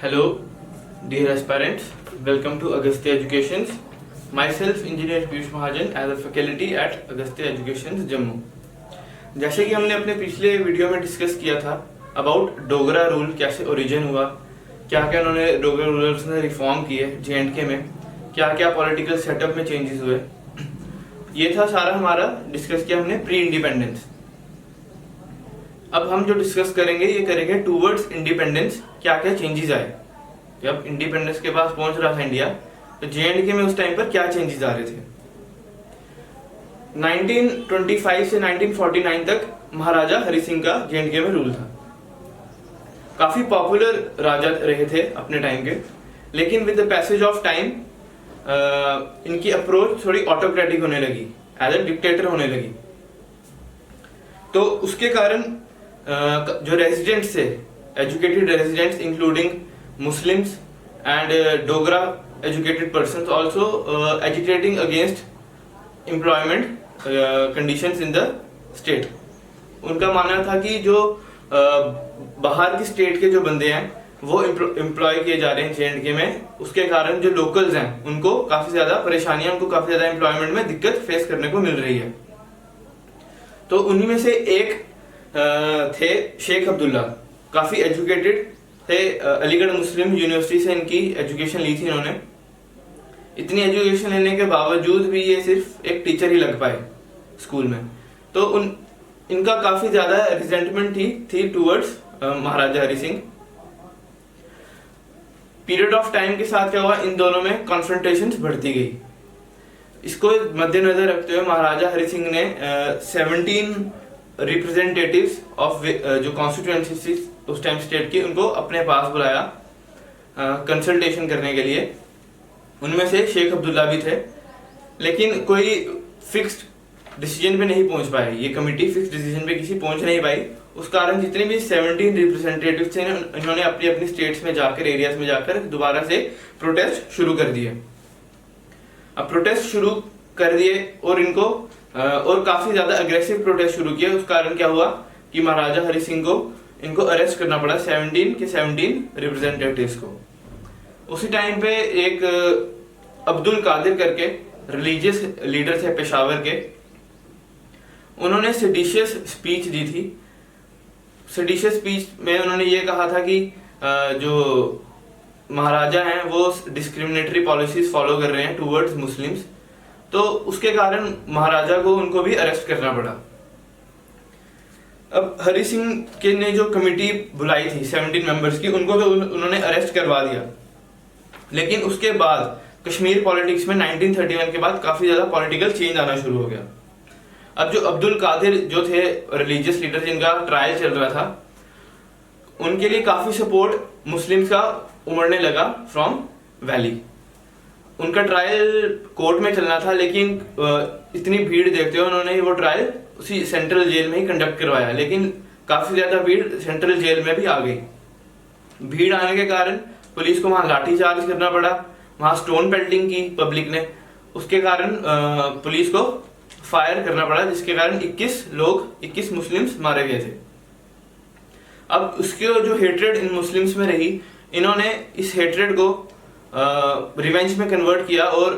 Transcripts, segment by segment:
Hello, dear aspirants. Welcome to Agastya Educations. Myself, Engineer Piyush Mahajan, as a faculty at Agastya Educations, Jammu. जैसे कि हमने अपने पिछले video में discuss किया था अबाउट डोगरा रूल, कैसे ओरिजिन हुआ, क्या क्या उन्होंने डोगरा रूलर्स ने रिफॉर्म किए J&K में, क्या क्या पॉलिटिकल सेटअप में चेंजेस हुए, ये था सारा हमारा डिस्कस किया हमने प्री इंडिपेंडेंस। अब हम जो डिस्कस करेंगे ये करेंगे टूवर्ड्स इंडिपेंडेंस, क्या क्या चेंजेस आए। जब इंडिपेंडेंस के पास पहुंच रहा था इंडिया, तो J&K में उस टाइम पर क्या चेंजेस आ रहे थे। 1925 से 1949 तक महाराजा हरि सिंह का J&K में रूल था। काफी पॉपुलर राजा रहे थे अपने टाइम के, लेकिन with the passage of time इनकी अप्रोच थोड़ी ऑटोक्रेटिक होने लगी, एज अ डिक्टेटर होने लगी। तो उसके कारण जो रेजिडेंट्स थे, educated residents including Muslims and Dogra educated persons also agitating against employment conditions in the state. उनका मानना था कि जो बाहर की स्टेट के जो बंदे हैं वो एम्प्लॉय किए जा रहे हैं J&K में, उसके कारण जो लोकल्स हैं उनको काफी ज्यादा परेशानियां, उनको काफी ज्यादा एम्प्लॉयमेंट में दिक्कत फेस करने को मिल रही है। तो उन्हीं में से एक थे शेख अब्दुल्ला, काफी एजुकेटेड थे, अलीगढ़ मुस्लिम यूनिवर्सिटी से इनकी एजुकेशन ली थी इन्होंने। इतनी एजुकेशन लेने के बावजूद भी ये सिर्फ एक टीचर ही लग पाए स्कूल में। तो इनका काफी ज्यादा रिजेंटमेंट थी towards Maharaja Hari Singh. Period of time के साथ क्या हुआ, इन दोनों में कॉन्फ्रंटेशंस बढ़ती गई। इसको मद्देनजर रखते हुए महाराजा हरि सिंह ने 17 रिप्रेजेंटेटिव्स ऑफ जो कॉन्स्टिट्यूएंसी उस टाइम स्टेट की, उनको अपने पास बुलाया कंसल्टेशन करने के लिए। उनमें से शेख अब्दुल्ला भी थे, लेकिन कोई फिक्स्ड डिसीजन पे नहीं पहुंच पाए। ये कमिटी फिक्स्ड डिसीजन पे किसी पहुंच नहीं पाई। उस कारण जितने भी 17 रिप्रेजेंटेटिव्स थे इन्होंने अपनी अपनी स्टेट्स में जाकर, एरियाज में जाकर दोबारा से प्रोटेस्ट शुरू कर दिए। अब प्रोटेस्ट शुरू कर दिए और इनको और काफी ज्यादा अग्रेसिव प्रोटेस्ट शुरू किए। उस कारण क्या हुआ कि महाराजा हरि सिंह को इनको अरेस्ट करना पड़ा, 17 के 17 रिप्रेजेंटेटिव्स को। उसी टाइम पे एक अब्दुल कादिर करके रिलीजियस लीडर थे पेशावर के, उन्होंने सेडिशियस स्पीच दी थी। सेडिशियस स्पीच में उन्होंने ये कहा था कि जो महाराजा हैं वो डिस्क्रिमिनेटरी पॉलिसीज फॉलो कर रहे हैं टूवर्ड्स मुस्लिम्स। तो उसके कारण महाराजा को उनको भी अरेस्ट करना पड़ा। अब हरि सिंह के ने जो कमिटी बुलाई थी 17 मेंबर्स की, उनको तो उन्होंने अरेस्ट करवा दिया। लेकिन उसके बाद कश्मीर पॉलिटिक्स में 1931 के बाद काफी ज्यादा पॉलिटिकल चेंज आना शुरू हो गया। अब जो अब्दुल कादिर जो थे रिलीजियस लीडर जिनका ट्रायल चल रहा था, उनके लिए काफी सपोर्ट मुस्लिम्स का उमड़ने लगा फ्रॉम वैली। उनका ट्रायल कोर्ट में चलना था, लेकिन इतनी भीड़ देखते हुए उन्होंने वो ट्रायल उसी सेंट्रल जेल में ही कंडक्ट करवाया। लेकिन काफी ज्यादा भीड़ सेंट्रल जेल में भी आ गई। भीड़ आने के कारण पुलिस को वहां लाठी चार्ज करना पड़ा, वहां स्टोन पेल्टिंग की पब्लिक ने। उसके कारण पुलिस को फायर करना पड़ा, जिसके कारण 21 मुस्लिम्स मारे गए थे। अब उसके जो हेट्रेड इन मुस्लिम्स में रही, इन्होंने इस हेट्रेड को रिवेंज में कन्वर्ट किया और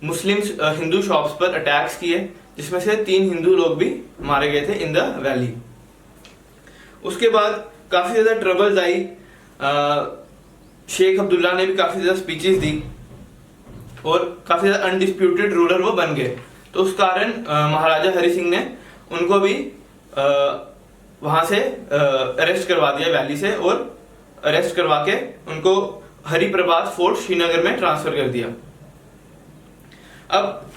मुस्लिम्स हिंदू शॉप्स पर अटैक्स किए, जिसमें से 3 हिंदू लोग भी मारे गए थे इन द वैली। उसके बाद काफी ज्यादा ट्रबल्स आई। शेख अब्दुल्ला ने भी काफी ज्यादा स्पीचेस दी और काफी ज्यादा अनडिस्प्यूटेड रूलर वो बन गए। तो उस कारण महाराजा हरि सिंह ने उनको भी वहां से अरेस्ट करवा दिया वैली से, और अरेस्ट करवा के उनको हरि प्रभात फोर्ट श्रीनगर में ट्रांसफर कर दिया। अब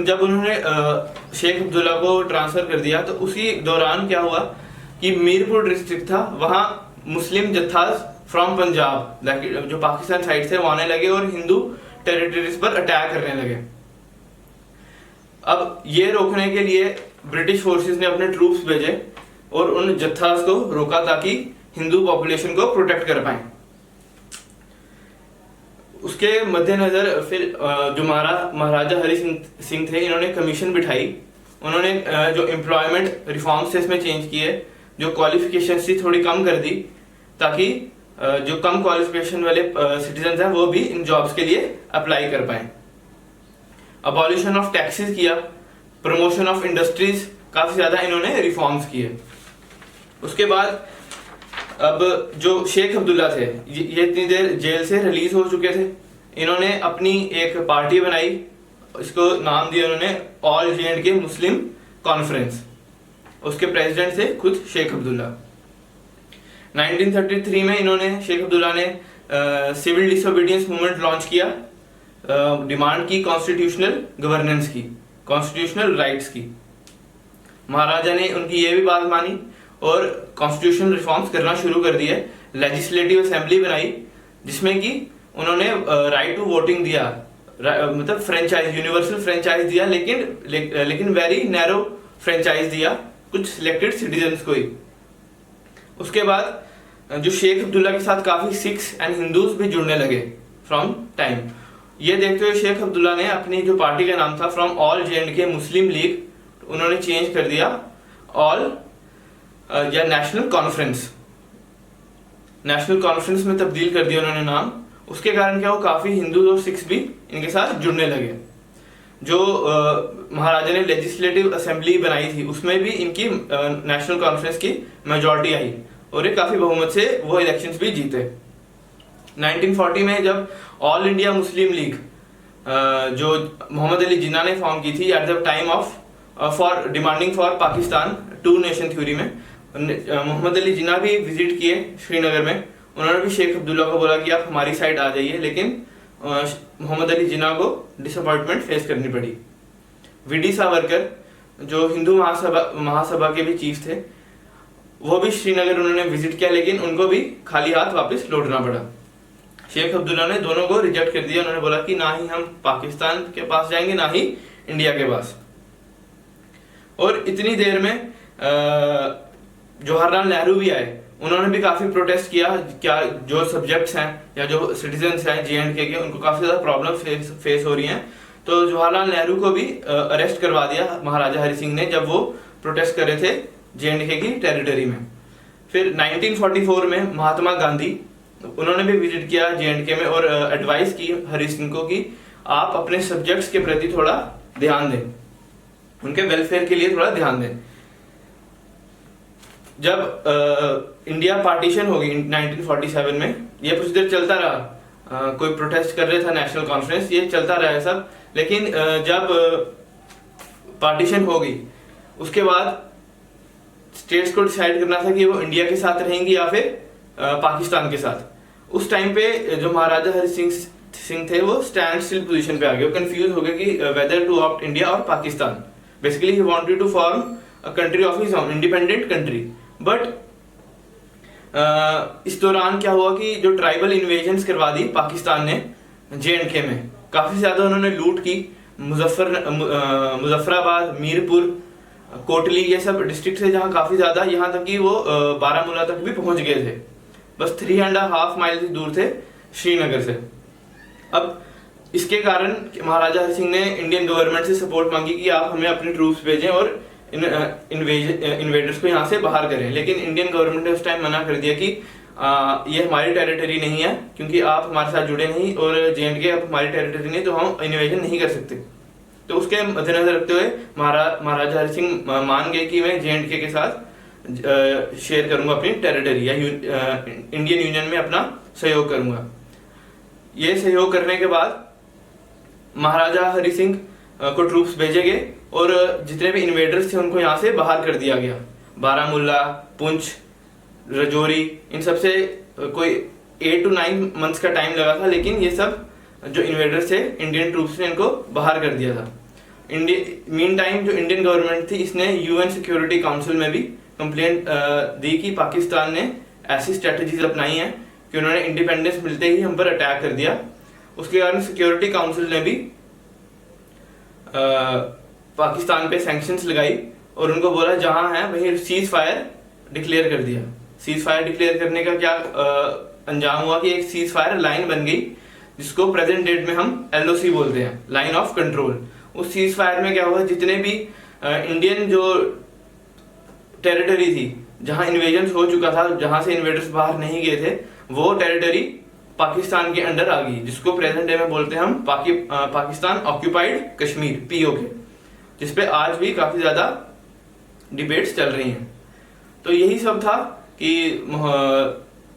जब उन्होंने शेख अब्दुल्ला को ट्रांसफर कर दिया, तो उसी दौरान क्या हुआ कि मीरपुर डिस्ट्रिक्ट था, वहां मुस्लिम जत्थाज फ्रॉम पंजाब जो पाकिस्तान साइड से वो आने लगे और हिंदू टेरिटरीज पर अटैक करने लगे। अब ये रोकने के लिए ब्रिटिश फोर्सेस ने अपने ट्रूप्स भेजे और उन जत्थाज को रोका, ताकि हिंदू पॉपुलेशन को प्रोटेक्ट कर पाए। उसके मद्देनजर फिर जो महाराजा हरि सिंह थे, इन्होंने कमीशन बिठाई। उन्होंने जो एम्प्लॉयमेंट रिफॉर्म्स थे इसमें चेंज किए, जो क्वालिफिकेशंस थी थोड़ी कम कर दी, ताकि जो कम क्वालिफिकेशन वाले सिटीजन हैं वो भी इन जॉब्स के लिए अप्लाई कर पाए। अबॉलिशन ऑफ टैक्सेस किया, प्रमोशन ऑफ इंडस्ट्रीज, काफी ज्यादा इन्होंने रिफॉर्म्स किए। उसके बाद अब जो शेख अब्दुल्ला थे ये इतनी देर जेल से रिलीज हो चुके थे, इन्होंने अपनी एक पार्टी बनाई, इसको नाम दिया उन्होंने ऑल J&K मुस्लिम कॉन्फ्रेंस। उसके प्रेसिडेंट थे खुद शेख अब्दुल्ला। 1933 में इन्होंने शेख अब्दुल्ला ने सिविल डिसोबीडियंस मूवमेंट लॉन्च किया, डिमांड की कॉन्स्टिट्यूशनल गवर्नेंस की, कॉन्स्टिट्यूशनल राइट्स की। महाराजा ने उनकी ये भी बात मानी और कॉन्स्टिट्यूशनल रिफॉर्म्स करना शुरू कर दिए। लेजिस्लेटिव असेंबली बनाई जिसमें कि उन्होंने राइट टू वोटिंग दिया, मतलब फ्रेंचाइज, यूनिवर्सल फ्रेंचाइज दिया, लेकिन वेरी नैरो फ्रेंचाइज दिया कुछ सिलेक्टेड सिटीजन्स को ही। उसके बाद जो शेख अब्दुल्ला के साथ काफी सिख्स एंड हिंदूज भी जुड़ने लगे फ्रॉम टाइम। ये देखते हुए शेख अब्दुल्ला ने अपनी जो पार्टी का नाम था from all J&K Muslim league, उन्होंने चेंज कर दिया ऑल या नेशनल कॉन्फ्रेंस, नेशनल कॉन्फ्रेंस में तब्दील कर दिया उन्होंने नाम। उसके कारण क्या, वो काफी हिंदू और सिख्स भी इनके साथ जुड़ने लगे। जो महाराजा ने लेजिस्लेटिव असेंबली बनाई थी उसमें भी इनकी नेशनल कॉन्फ्रेंस की मेजॉरिटी आई और ये काफी बहुमत से वो इलेक्शंस भी जीते। 1940 में जब ऑल इंडिया मुस्लिम लीग जो मोहम्मद अली जिन्ना ने फॉर्म की थी at the time of for demanding for Pakistan two nation theory में, मोहम्मद अली जिन्ना भी विजिट किए श्रीनगर में। उन्होंने भी शेख अब्दुल्ला को बोला कि आप हमारी साइड आ जाइए, लेकिन मोहम्मद अली जिन्ना को डिसअपॉइंटमेंट फेस करनी पड़ी। वीडी सावरकर जो हिंदू महासभा के भी चीफ थे, वो भी श्रीनगर उन्होंने विजिट किया, लेकिन उनको भी खाली हाथ वापस लौटना पड़ा। शेख अब्दुल्ला ने दोनों को रिजेक्ट कर दिया। उन्होंने बोला कि ना ही हम पाकिस्तान के पास जाएंगे ना ही इंडिया के पास। और इतनी देर में जवाहरलाल नेहरू भी आए, उन्होंने भी काफी प्रोटेस्ट किया। क्या जो सब्जेक्ट्स हैं या जो सिटीजन्स हैं J&K के, उनको काफी ज्यादा प्रॉब्लम फेस हो रही हैं। तो जवाहरलाल नेहरू को भी अरेस्ट करवा दिया महाराजा हरि सिंह ने, जब वो प्रोटेस्ट कर रहे थे J&K की टेरिटरी में। फिर 1944 में महात्मा गांधी, उन्होंने भी विजिट किया J&K में और एडवाइस की हरि सिंह को कि आप अपने सब्जेक्ट्स के प्रति थोड़ा ध्यान दें, उनके वेलफेयर के लिए थोड़ा ध्यान दें। जब इंडिया पार्टीशन हो गई 1947 में, ये प्रोसीजर चलता रहा। कोई प्रोटेस्ट कर रहे था नेशनल कॉन्फ्रेंस, ये चलता रहा है सब। लेकिन जब पार्टीशन हो गई उसके बाद स्टेट्स को डिसाइड करना था कि वो इंडिया के साथ रहेंगी या फिर पाकिस्तान के साथ। उस टाइम पे जो महाराजा हरि सिंह थे वो स्टैंड स्टिल पोजीशन पे आ गए। वो कंफ्यूज हो गए कि वेदर टू ऑप्ट इंडिया और Pakistan. Basically he wanted to form a country of his own, independent country. But इस दौरान क्या हुआ कि जो ट्राइबल इन्वेजन्स करवा दी पाकिस्तान ने J&K में, काफी ज्यादा उन्होंने लूट की। मुजफ्फराबाद, मीरपुर, कोटली, ये सब डिस्ट्रिक्ट थे जहाँ काफी ज्यादा, यहाँ तक कि वो बारामूला तक भी पहुंच गए थे। बस 3.5 माइल दूर थे श्रीनगर से। अब इसके कारण महाराजा हरि सिंह ने इंडियन गवर्नमेंट से सपोर्ट मांगी कि आप हमें अपने ट्रूप्स भेजें और इन्वेडर्स को यहाँ से बाहर करें। लेकिन इंडियन गवर्नमेंट ने उस टाइम मना कर दिया कि ये हमारी टेरिटरी नहीं है, क्योंकि आप हमारे साथ जुड़े नहीं और J&K अब हमारी टेरिटरी नहीं, तो हम इन्वेजन नहीं कर सकते। तो उसके मद्देनजर रखते हुए महाराजा हरि सिंह मान गए कि मैं J&K के साथ शेयर करूंगा अपनी टेरिटरी या इंडियन यूनियन में अपना सहयोग करूंगा। ये सहयोग करने के बाद महाराजा हरि सिंह को ट्रूप्स भेजे गए और जितने भी इन्वेडर्स थे उनको यहाँ से बाहर कर दिया गया। बारामूला, पुंछ, रजौरी, इन सब से कोई 8 to 9 मंथ्स का टाइम लगा था, लेकिन ये सब जो इन्वेडर्स थे इंडियन ट्रूप्स ने इनको बाहर कर दिया था। मीन टाइम जो इंडियन गवर्नमेंट थी इसने UN सिक्योरिटी काउंसिल में भी कंप्लेंट दी कि पाकिस्तान ने ऐसी स्ट्रेटजीज अपनाई हैं कि उन्होंने इंडिपेंडेंस मिलते ही हम पर अटैक कर दिया। उसके कारण सिक्योरिटी काउंसिल ने भी पाकिस्तान पे सैंक्शंस लगाई और उनको बोला जहां है वहीं सीज फायर डिक्लेयर कर दिया। सीज फायर डिक्लेयर करने का क्या अंजाम हुआ कि एक सीज फायर लाइन बन गई, जिसको प्रेजेंट डेट में हम LOC बोलते हैं, लाइन ऑफ कंट्रोल। उस सीज फायर में क्या हुआ, जितने भी इंडियन जो टेरिटरी थी जहां इन्वेजन हो चुका था, जहां से इन्वेडर्स बाहर नहीं गए थे, वो टेरिटरी पाकिस्तान के अंडर आ गई, जिसको प्रेजेंट डे में बोलते हैं हम पाकिस्तान ऑक्यूपाइड कश्मीर, पीओके, जिसपे आज भी काफी ज्यादा डिबेट्स चल रही हैं। तो यही सब था कि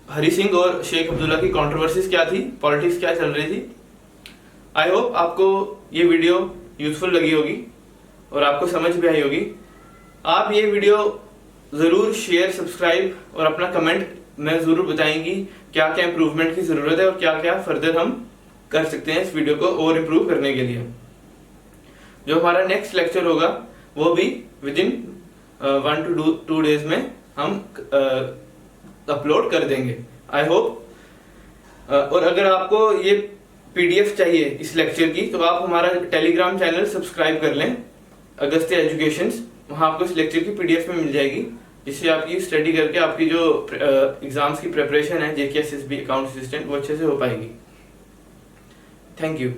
हरि सिंह और शेख अब्दुल्ला की कंट्रोवर्सीज क्या थी, पॉलिटिक्स क्या चल रही थी। आई होप आपको ये वीडियो यूजफुल लगी होगी और आपको समझ भी आई होगी। आप ये वीडियो जरूर शेयर, सब्सक्राइब और अपना कमेंट में जरूर बताएंगी क्या क्या इंप्रूवमेंट की जरूरत है और क्या क्या फर्दर हम कर सकते हैं इस वीडियो को और इम्प्रूव करने के लिए। जो हमारा नेक्स्ट लेक्चर होगा वो भी विद इन 1 to 2 days में हम अपलोड कर देंगे, आई होप। और अगर आपको ये पीडीएफ चाहिए इस लेक्चर की, तो आप हमारा टेलीग्राम चैनल सब्सक्राइब कर लें, अगस्त्य एजुकेशंस, वहां आपको इस लेक्चर की पीडीएफ में मिल जाएगी, जिससे आपकी स्टडी करके आपकी जो एग्जाम्स की प्रिपरेशन है, जेके एसएसबी अकाउंट असिस्टेंट, वो अच्छे से हो पाएगी। Thank you.